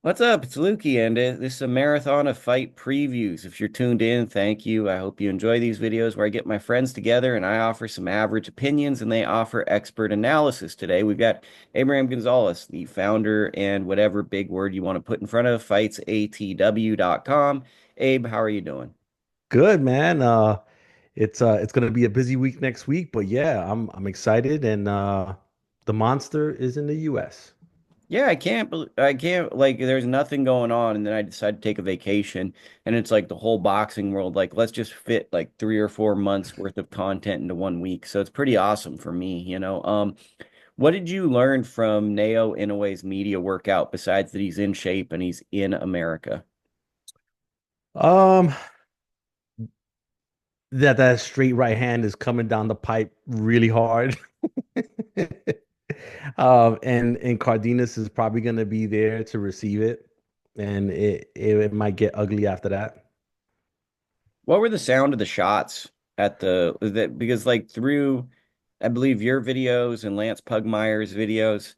What's up? It's Lukie, and this is a marathon of fight previews. If you're tuned in, thank you. I hope you enjoy these videos where I get my friends together and I offer some average opinions and they offer expert analysis. Today, we've got Abraham Gonzalez, the founder and whatever big word you want to put in front of fightsatw.com. Abe, how are you doing? Good, man. It's gonna be a busy week next week, but yeah, I'm excited and the monster is in the US. Yeah, I can't like there's nothing going on and then I decide to take a vacation and it's like the whole boxing world like let's just fit like 3 or 4 months worth of content into 1 week. So it's pretty awesome for me. What did you learn from Nao Inoue's media workout besides that he's in shape and he's in America? Um that straight right hand is coming down the pipe really hard. And Cardenas is probably gonna be there to receive it, and it might get ugly after that. What were the sound of the shots at the that because like through I believe your videos and Lance Pugmire's videos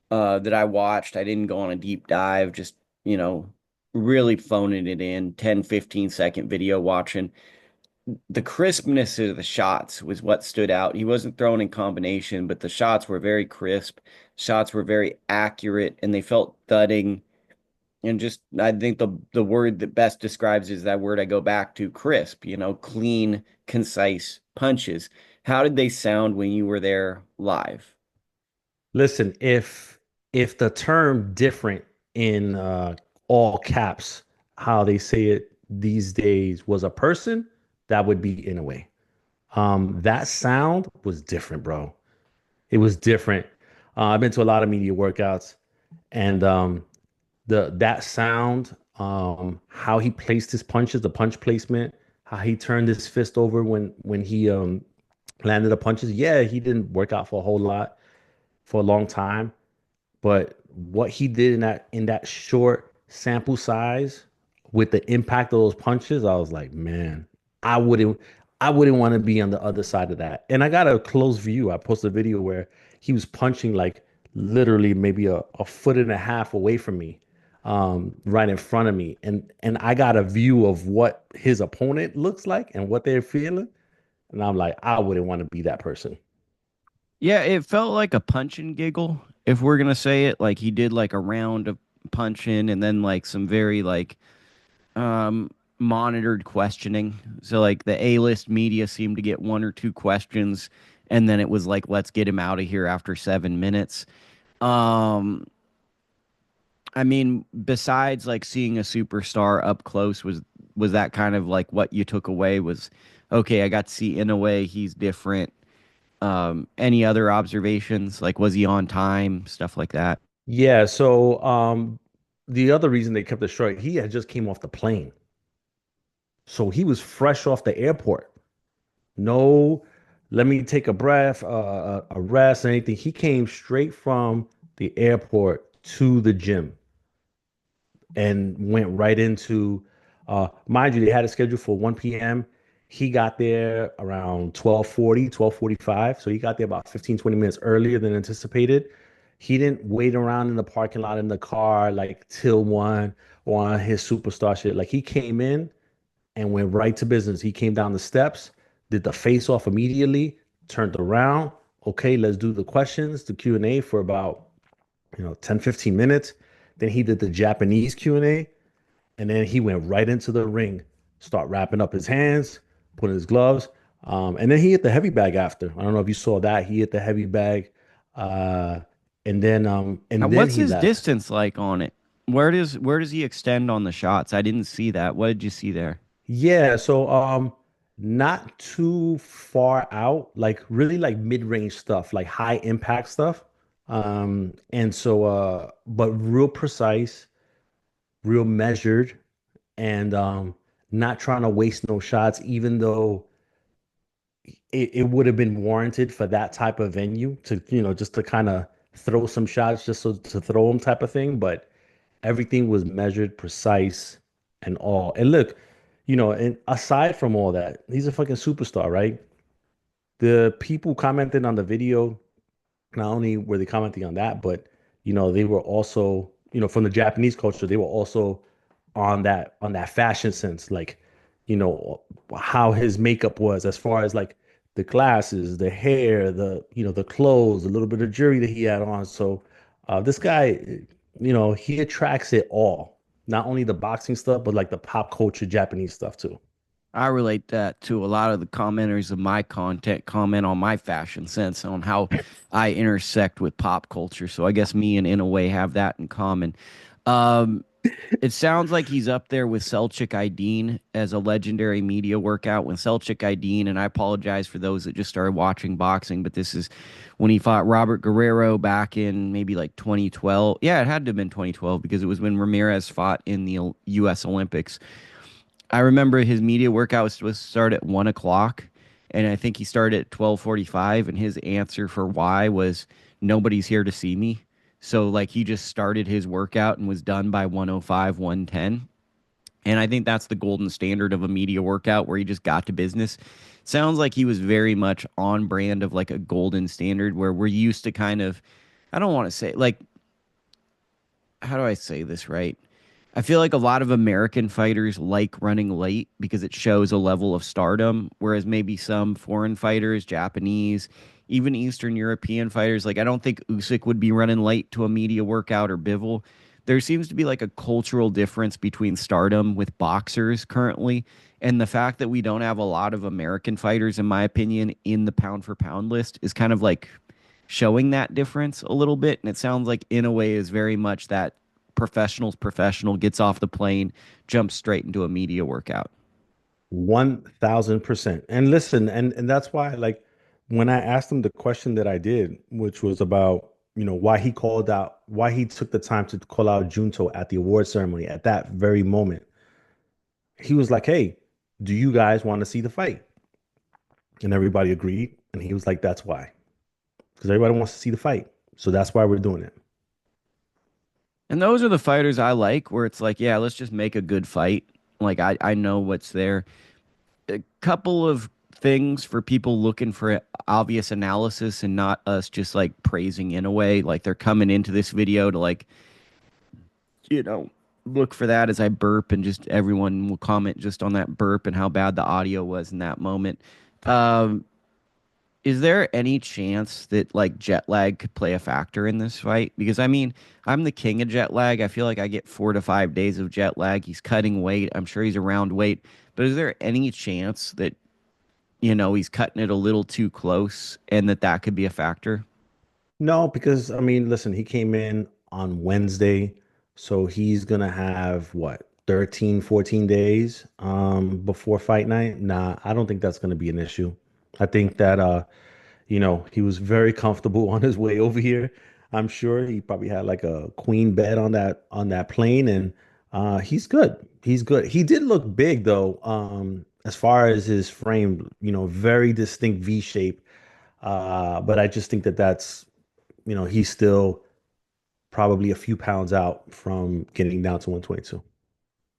that I watched. I didn't go on a deep dive, just, you know, really phoning it in, 10, 15 second video watching. The crispness of the shots was what stood out. He wasn't throwing in combination, but the shots were very crisp. Shots were very accurate and they felt thudding. And just, I think the word that best describes is that word I go back to, crisp, clean, concise punches. How did they sound when you were there live? Listen, if the term different in all caps, how they say it these days, was a person, that would be in a way. That sound was different, bro. It was different. I've been to a lot of media workouts, and that sound, how he placed his punches, the punch placement, how he turned his fist over when he landed the punches. Yeah, he didn't work out for a whole lot for a long time. But what he did in that short sample size with the impact of those punches, I was like, man, I wouldn't I wouldn't want to be on the other side of that. And I got a close view. I posted a video where he was punching like literally maybe a foot and a half away from me, right in front of me. And I got a view of what his opponent looks like and what they're feeling. And I'm like, I wouldn't want to be that person. Yeah, it felt like a punch and giggle, if we're gonna say it. Like he did like a round of punching and then like some very like monitored questioning. So like the A-list media seemed to get one or two questions and then it was like let's get him out of here after 7 minutes. Um I mean, besides like seeing a superstar up close, was that kind of like what you took away was okay, I got to see in a way he's different. Any other observations? Like, was he on time? Stuff like that. Yeah, so the other reason they kept it short, he had just came off the plane. So he was fresh off the airport. No, let me take a breath, a rest, anything. He came straight from the airport to the gym and went right into, mind you, they had it scheduled for 1 p.m. He got there around 12:40, 12:45. So he got there about 15, 20 minutes earlier than anticipated. He didn't wait around in the parking lot in the car like till one or on his superstar shit. Like he came in and went right to business. He came down the steps, did the face off immediately, turned around. Okay, let's do the questions, the Q&A for about, 10, 15 minutes. Then he did the Japanese Q&A, and then he went right into the ring, start wrapping up his hands, putting his gloves. And then he hit the heavy bag after. I don't know if you saw that. He hit the heavy bag. Uh, and then What's he his left. distance like on it? Where does he extend on the shots? I didn't see that. What did you see there? Yeah, so not too far out, like really like mid-range stuff, like high impact stuff. And so but real precise, real measured, and not trying to waste no shots, even though it would have been warranted for that type of venue to, just to kind of throw some shots just so to throw them type of thing. But everything was measured, precise, and all. And look, and aside from all that, he's a fucking superstar, right? The people commented on the video, not only were they commenting on that, but they were also from the Japanese culture, they were also on that fashion sense, like, how his makeup was as far as like the glasses, the hair, the clothes, a little bit of jewelry that he had on. So this guy, he attracts it all. Not only the boxing stuff, but like the pop culture Japanese stuff too. I relate that to a lot of the commenters of my content comment on my fashion sense on how I intersect with pop culture. So I guess me and in a way have that in common. Um, it sounds like he's up there with Selçuk Aydin as a legendary media workout. When Selçuk Aydin, and I apologize for those that just started watching boxing, but this is when he fought Robert Guerrero back in maybe like 2012. Yeah, it had to have been 2012 because it was when Ramirez fought in the U.S. Olympics. I remember his media workout was supposed to start at 1 o'clock, and I think he started at 12:45. And his answer for why was nobody's here to see me. So like he just started his workout and was done by 1:05, 1:10. And I think that's the golden standard of a media workout where he just got to business. Sounds like he was very much on brand of like a golden standard where we're used to kind of, I don't want to say like, how do I say this right? I feel like a lot of American fighters like running late because it shows a level of stardom, whereas maybe some foreign fighters, Japanese, even Eastern European fighters, like I don't think Usyk would be running late to a media workout or Bivol. There seems to be like a cultural difference between stardom with boxers currently, and the fact that we don't have a lot of American fighters, in my opinion, in the pound for pound list is kind of like showing that difference a little bit. And it sounds like Inoue is very much that professional's professional, gets off the plane, jumps straight into a media workout. 1000%. And listen, and that's why, like, when I asked him the question that I did, which was about, why he took the time to call out Junto at the award ceremony at that very moment, he was like, "Hey, do you guys want to see the fight?" And everybody agreed. And he was like, "That's why, because everybody wants to see the fight. So that's why we're doing it." And those are the fighters I like, where it's like, yeah, let's just make a good fight. Like I know what's there. A couple of things for people looking for obvious analysis and not us just like praising in a way. Like they're coming into this video to like, you know, look for that as I burp and just everyone will comment just on that burp and how bad the audio was in that moment. Um, Is there any chance that like jet lag could play a factor in this fight? Because I mean, I'm the king of jet lag. I feel like I get 4 to 5 days of jet lag. He's cutting weight. I'm sure he's around weight. But is there any chance that, he's cutting it a little too close and that could be a factor? No, because I mean, listen, he came in on Wednesday, so he's gonna have what, 13, 14 days before fight night. Nah, I don't think that's gonna be an issue. I think that he was very comfortable on his way over here. I'm sure he probably had like a queen bed on that plane, and he's good. He's good. He did look big though, as far as his frame, very distinct V shape. But I just think that he's still probably a few pounds out from getting down to 122.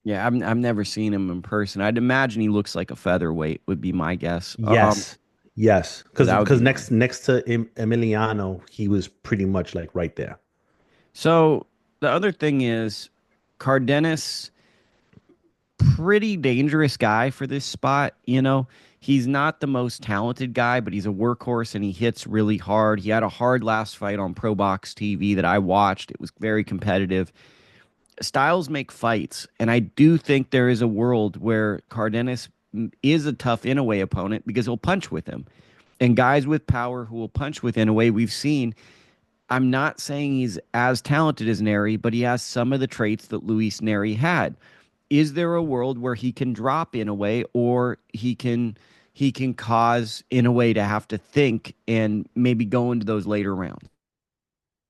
Yeah, I've never seen him in person. I'd imagine he looks like a featherweight would be my guess. Yes. Yes. So Because that would because be next to Emiliano, he was pretty much like right there. so the other thing is Cardenas pretty dangerous guy for this spot. He's not the most talented guy, but he's a workhorse and he hits really hard. He had a hard last fight on Pro Box TV that I watched. It was very competitive. Styles make fights, and I do think there is a world where Cardenas is a tough in a way opponent because he'll punch with him. And guys with power who will punch with in a way we've seen. I'm not saying he's as talented as Neri, but he has some of the traits that Luis Neri had. Is there a world where he can drop in a way, or he can cause in a way to have to think and maybe go into those later rounds?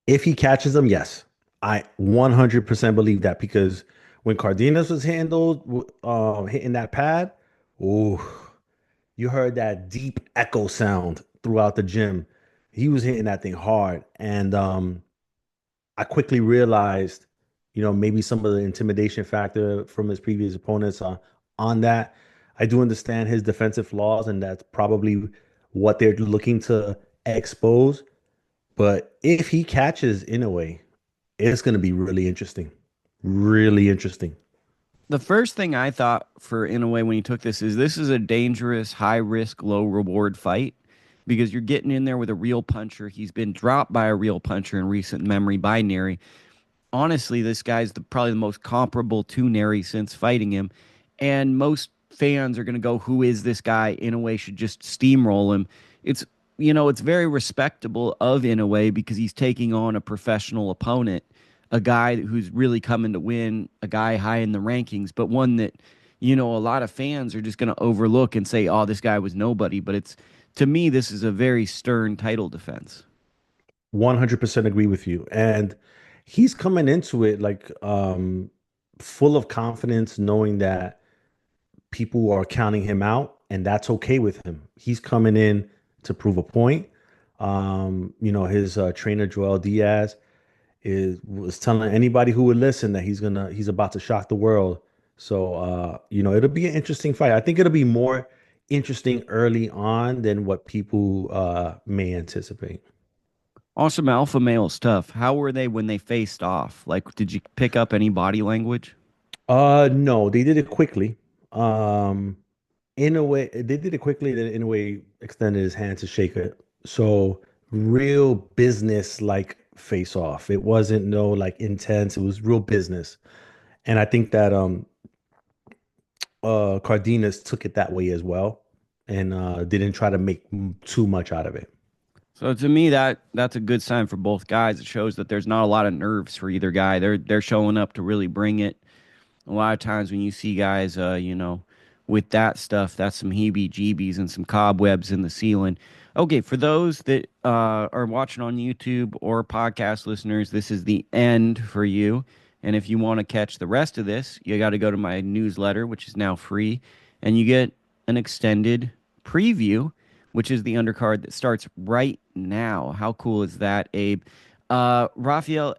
If he catches them, yes. I 100% believe that because when Cardenas was hitting that pad, ooh, you heard that deep echo sound throughout the gym. He was hitting that thing hard. And I quickly realized, maybe some of the intimidation factor from his previous opponents on that. I do understand his defensive flaws, and that's probably what they're looking to expose. But if he catches Inoue, It's going to be really interesting. Really interesting. The first thing I thought for Inoue when he took this is a dangerous, high risk, low reward fight because you're getting in there with a real puncher. He's been dropped by a real puncher in recent memory by Neri. Honestly, this guy's probably the most comparable to Neri since fighting him. And most fans are going to go, who is this guy? In a way, should just steamroll him. It's, it's very respectable of In a way because he's taking on a professional opponent, a guy who's really coming to win, a guy high in the rankings, but one that, a lot of fans are just going to overlook and say, oh, this guy was nobody. But to me, this is a very stern title defense. 100% agree with you. And he's coming into it like full of confidence, knowing that people are counting him out, and that's okay with him. He's coming in to prove a point. His trainer Joel Diaz is was telling anybody who would listen that he's about to shock the world. So it'll be an interesting fight. I think it'll be more interesting early on than what people may anticipate. Awesome alpha male stuff. How were they when they faced off? Like, did you pick up any body language? No, they did it quickly. Um, in a way, they did it quickly, then in a way extended his hand to shake it. So real business like face off. It wasn't no like intense, it was real business. And I think that Cardenas took it that way as well and didn't try to make too much out of it. So to me, that's a good sign for both guys. It shows that there's not a lot of nerves for either guy. They're showing up to really bring it. A lot of times when you see guys, with that stuff, that's some heebie-jeebies and some cobwebs in the ceiling. Okay, for those that are watching on YouTube or podcast listeners, this is the end for you. And if you want to catch the rest of this, you got to go to my newsletter, which is now free, and you get an extended preview, which is the undercard that starts right now. How cool is that, Abe? Rafael